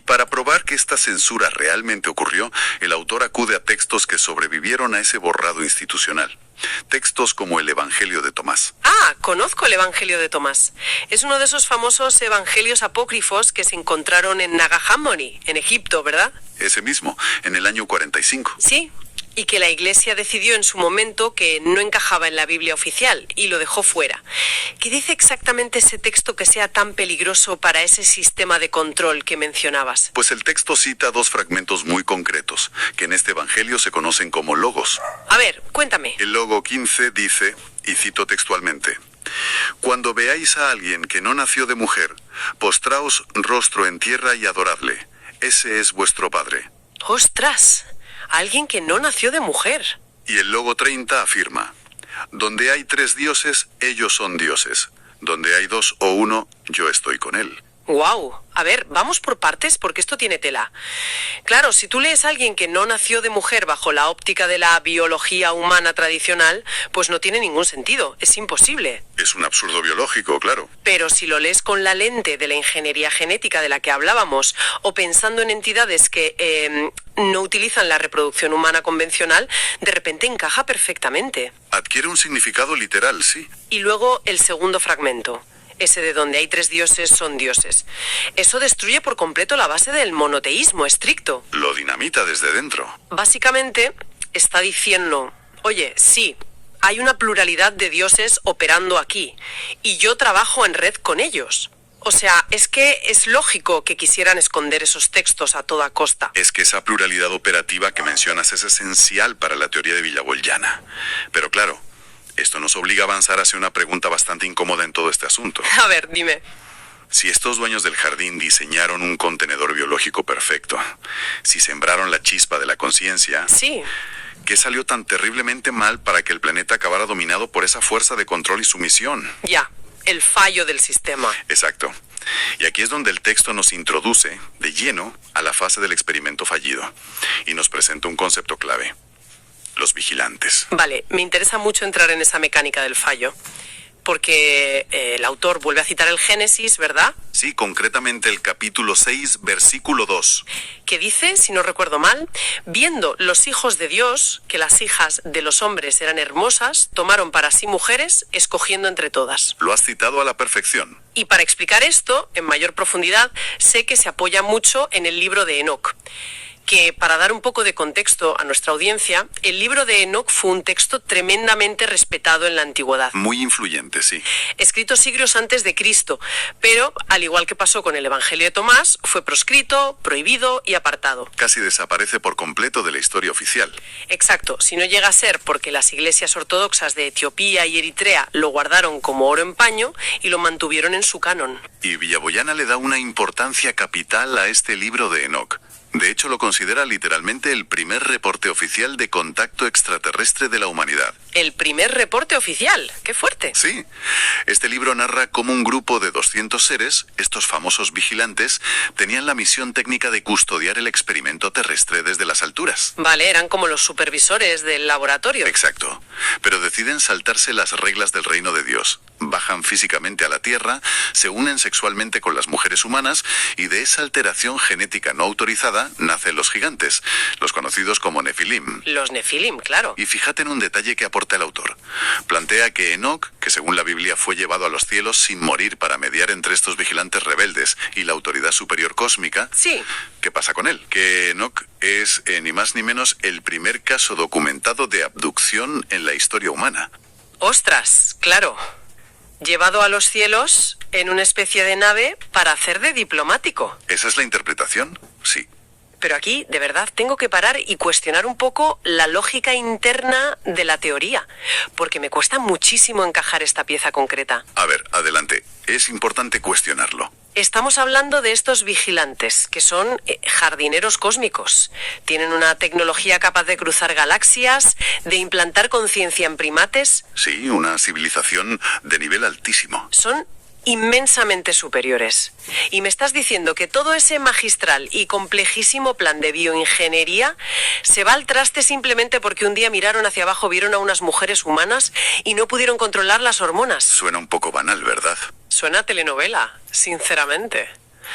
para probar que esta censura realmente ocurrió, el autor acude a textos que sobrevivieron a ese borrado institucional. Textos como el Evangelio de Tomás. Ah, conozco el Evangelio de Tomás. Es uno de esos famosos evangelios apócrifos que se encontraron en Nag Hammadi, en Egipto, ¿verdad? Ese mismo, en el año 45. Sí, y que la Iglesia decidió en su momento que no encajaba en la Biblia oficial y lo dejó fuera. ¿Qué dice exactamente ese texto que sea tan peligroso para ese sistema de control que mencionabas? Pues el texto cita dos fragmentos muy concretos, que en este evangelio se conocen como logos. A ver, cuéntame. El logo 15 dice, y cito textualmente: Cuando veáis a alguien que no nació de mujer, postraos rostro en tierra y adoradle. Ese es vuestro Padre. ¡Ostras! Alguien que no nació de mujer. Y el logo 30 afirma: Donde hay 3 dioses, ellos son dioses. Donde hay 2 o 1, yo estoy con él. ¡Guau! A ver, vamos por partes porque esto tiene tela. Claro, si tú lees a alguien que no nació de mujer bajo la óptica de la biología humana tradicional, pues no tiene ningún sentido, es imposible. Es un absurdo biológico, claro. Pero si lo lees con la lente de la ingeniería genética de la que hablábamos, o pensando en entidades que no utilizan la reproducción humana convencional, de repente encaja perfectamente. Adquiere un significado literal, sí. Y luego el segundo fragmento. Ese de donde hay 3 dioses son dioses. Eso destruye por completo la base del monoteísmo estricto. Lo dinamita desde dentro. Básicamente está diciendo, oye, sí, hay una pluralidad de dioses operando aquí, y yo trabajo en red con ellos. O sea, es que es lógico que quisieran esconder esos textos a toda costa. Es que esa pluralidad operativa que mencionas es esencial para la teoría de Villabuena. Pero claro, esto nos obliga a avanzar hacia una pregunta bastante incómoda en todo este asunto. A ver, dime. Si estos dueños del jardín diseñaron un contenedor biológico perfecto, si sembraron la chispa de la conciencia... Sí. ¿Qué salió tan terriblemente mal para que el planeta acabara dominado por esa fuerza de control y sumisión? Ya, el fallo del sistema. Exacto. Y aquí es donde el texto nos introduce, de lleno, a la fase del experimento fallido. Y nos presenta un concepto clave: los vigilantes. Vale, me interesa mucho entrar en esa mecánica del fallo, porque el autor vuelve a citar el Génesis, ¿verdad? Sí, concretamente el capítulo 6, versículo 2. Que dice, si no recuerdo mal, viendo los hijos de Dios que las hijas de los hombres eran hermosas, tomaron para sí mujeres, escogiendo entre todas. Lo has citado a la perfección. Y para explicar esto, en mayor profundidad, sé que se apoya mucho en el libro de Enoc. Que, para dar un poco de contexto a nuestra audiencia, el libro de Enoc fue un texto tremendamente respetado en la antigüedad. Muy influyente, sí. Escrito siglos antes de Cristo, pero, al igual que pasó con el Evangelio de Tomás, fue proscrito, prohibido y apartado. Casi desaparece por completo de la historia oficial. Exacto, si no llega a ser porque las iglesias ortodoxas de Etiopía y Eritrea lo guardaron como oro en paño y lo mantuvieron en su canon. Y Villabuena le da una importancia capital a este libro de Enoc. De hecho, lo considera literalmente el primer reporte oficial de contacto extraterrestre de la humanidad. ¿El primer reporte oficial? ¡Qué fuerte! Sí. Este libro narra cómo un grupo de 200 seres, estos famosos vigilantes, tenían la misión técnica de custodiar el experimento terrestre desde las alturas. Vale, eran como los supervisores del laboratorio. Exacto. Pero deciden saltarse las reglas del reino de Dios. Bajan físicamente a la Tierra, se unen sexualmente con las mujeres humanas y de esa alteración genética no autorizada nacen los gigantes, los conocidos como Nefilim. Los Nefilim, claro. Y fíjate en un detalle que aporta el autor. Plantea que Enoc, que según la Biblia fue llevado a los cielos sin morir para mediar entre estos vigilantes rebeldes y la autoridad superior cósmica. Sí. ¿Qué pasa con él? Que Enoc es, ni más ni menos, el primer caso documentado de abducción en la historia humana. ¡Ostras! Claro. Llevado a los cielos en una especie de nave para hacer de diplomático. ¿Esa es la interpretación? Sí. Pero aquí, de verdad, tengo que parar y cuestionar un poco la lógica interna de la teoría, porque me cuesta muchísimo encajar esta pieza concreta. A ver, adelante. Es importante cuestionarlo. Estamos hablando de estos vigilantes, que son jardineros cósmicos. Tienen una tecnología capaz de cruzar galaxias, de implantar conciencia en primates. Sí, una civilización de nivel altísimo. Son inmensamente superiores. Y me estás diciendo que todo ese magistral y complejísimo plan de bioingeniería se va al traste simplemente porque un día miraron hacia abajo, vieron a unas mujeres humanas y no pudieron controlar las hormonas. Suena un poco banal, ¿verdad? Suena a telenovela, sinceramente.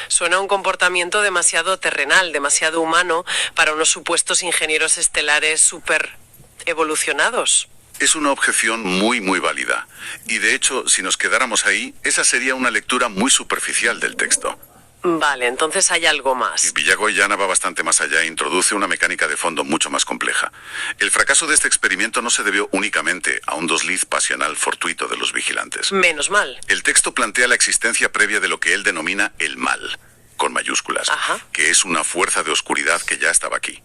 Suena un comportamiento demasiado terrenal, demasiado humano para unos supuestos ingenieros estelares súper evolucionados. Es una objeción muy válida. Y de hecho, si nos quedáramos ahí, esa sería una lectura muy superficial del texto. Vale, entonces hay algo más. Villagoyana va bastante más allá e introduce una mecánica de fondo mucho más compleja. El fracaso de este experimento no se debió únicamente a un desliz pasional fortuito de los vigilantes. Menos mal. El texto plantea la existencia previa de lo que él denomina el mal, con mayúsculas, que es una fuerza de oscuridad que ya estaba aquí,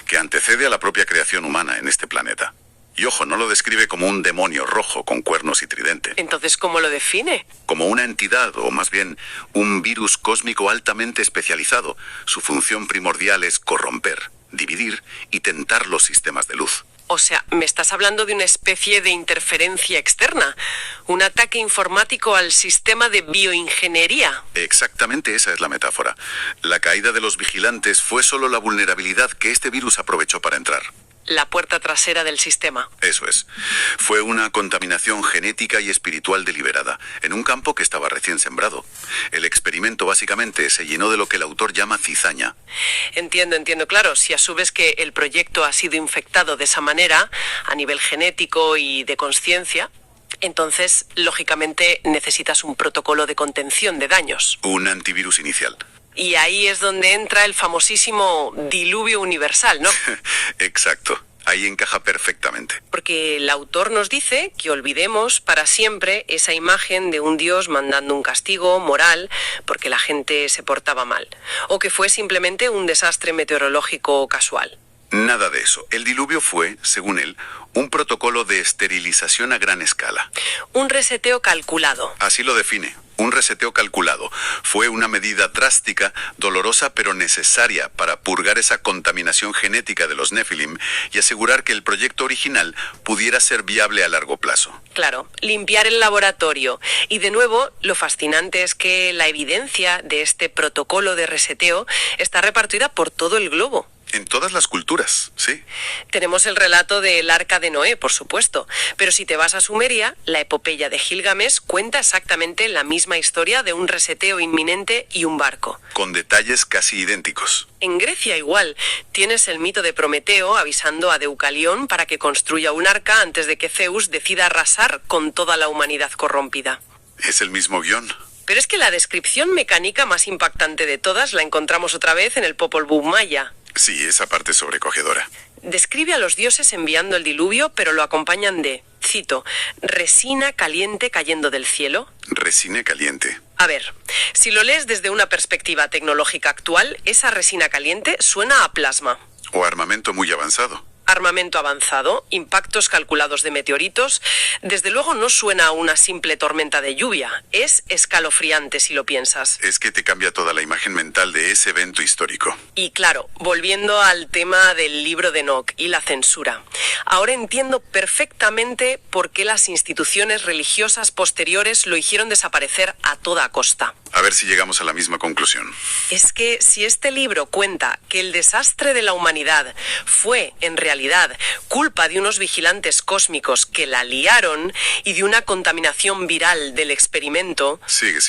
que antecede a la propia creación humana en este planeta. Y ojo, no lo describe como un demonio rojo con cuernos y tridente. Entonces, ¿cómo lo define? Como una entidad, o más bien, un virus cósmico altamente especializado. Su función primordial es corromper, dividir y tentar los sistemas de luz. O sea, me estás hablando de una especie de interferencia externa, un ataque informático al sistema de bioingeniería. Exactamente esa es la metáfora. La caída de los vigilantes fue solo la vulnerabilidad que este virus aprovechó para entrar. La puerta trasera del sistema. Eso es. Fue una contaminación genética y espiritual deliberada, en un campo que estaba recién sembrado. El experimento básicamente se llenó de lo que el autor llama cizaña. Entiendo. Claro, si asumes que el proyecto ha sido infectado de esa manera, a nivel genético y de conciencia, entonces, lógicamente, necesitas un protocolo de contención de daños. Un antivirus inicial. Y ahí es donde entra el famosísimo diluvio universal, ¿no? Exacto. Ahí encaja perfectamente. Porque el autor nos dice que olvidemos para siempre esa imagen de un dios mandando un castigo moral porque la gente se portaba mal. O que fue simplemente un desastre meteorológico casual. Nada de eso. El diluvio fue, según él, un protocolo de esterilización a gran escala. Un reseteo calculado. Así lo define. Un reseteo calculado. Fue una medida drástica, dolorosa pero necesaria para purgar esa contaminación genética de los Nephilim y asegurar que el proyecto original pudiera ser viable a largo plazo. Claro, limpiar el laboratorio. Y de nuevo, lo fascinante es que la evidencia de este protocolo de reseteo está repartida por todo el globo. En todas las culturas, sí. Tenemos el relato del Arca de Noé, por supuesto, pero si te vas a Sumeria, la epopeya de Gilgamesh cuenta exactamente la misma historia de un reseteo inminente y un barco. Con detalles casi idénticos. En Grecia igual, tienes el mito de Prometeo avisando a Deucalión para que construya un arca antes de que Zeus decida arrasar con toda la humanidad corrompida. Es el mismo guión. Pero es que la descripción mecánica más impactante de todas la encontramos otra vez en el Popol Vuh maya. Sí, esa parte es sobrecogedora. Describe a los dioses enviando el diluvio, pero lo acompañan de, cito, resina caliente cayendo del cielo. Resina caliente. A ver, si lo lees desde una perspectiva tecnológica actual, esa resina caliente suena a plasma. O armamento muy avanzado. Armamento avanzado, impactos calculados de meteoritos, desde luego no suena a una simple tormenta de lluvia, es escalofriante si lo piensas. Es que te cambia toda la imagen mental de ese evento histórico. Y claro, volviendo al tema del libro de Enoch y la censura, ahora entiendo perfectamente por qué las instituciones religiosas posteriores lo hicieron desaparecer a toda costa. A ver si llegamos a la misma conclusión. Es que si este libro cuenta que el desastre de la humanidad fue, en realidad, culpa de unos vigilantes cósmicos que la liaron y de una contaminación viral del experimento... Sigue.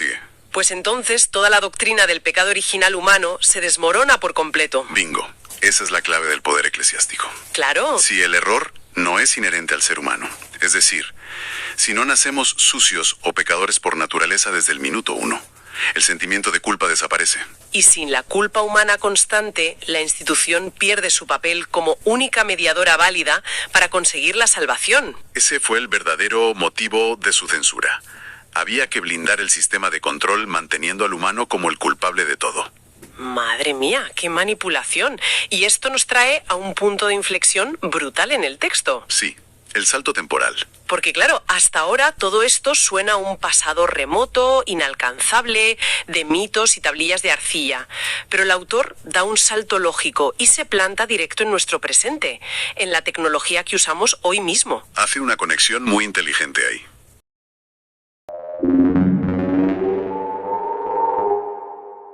Pues entonces toda la doctrina del pecado original humano se desmorona por completo. Bingo. Esa es la clave del poder eclesiástico. Claro. Si el error no es inherente al ser humano. Es decir, si no nacemos sucios o pecadores por naturaleza desde el minuto 1. El sentimiento de culpa desaparece. Y sin la culpa humana constante, la institución pierde su papel como única mediadora válida para conseguir la salvación. Ese fue el verdadero motivo de su censura. Había que blindar el sistema de control manteniendo al humano como el culpable de todo. Madre mía, qué manipulación. Y esto nos trae a un punto de inflexión brutal en el texto. Sí, el salto temporal. Porque claro, hasta ahora todo esto suena a un pasado remoto, inalcanzable, de mitos y tablillas de arcilla. Pero el autor da un salto lógico y se planta directo en nuestro presente, en la tecnología que usamos hoy mismo. Hace una conexión muy inteligente ahí.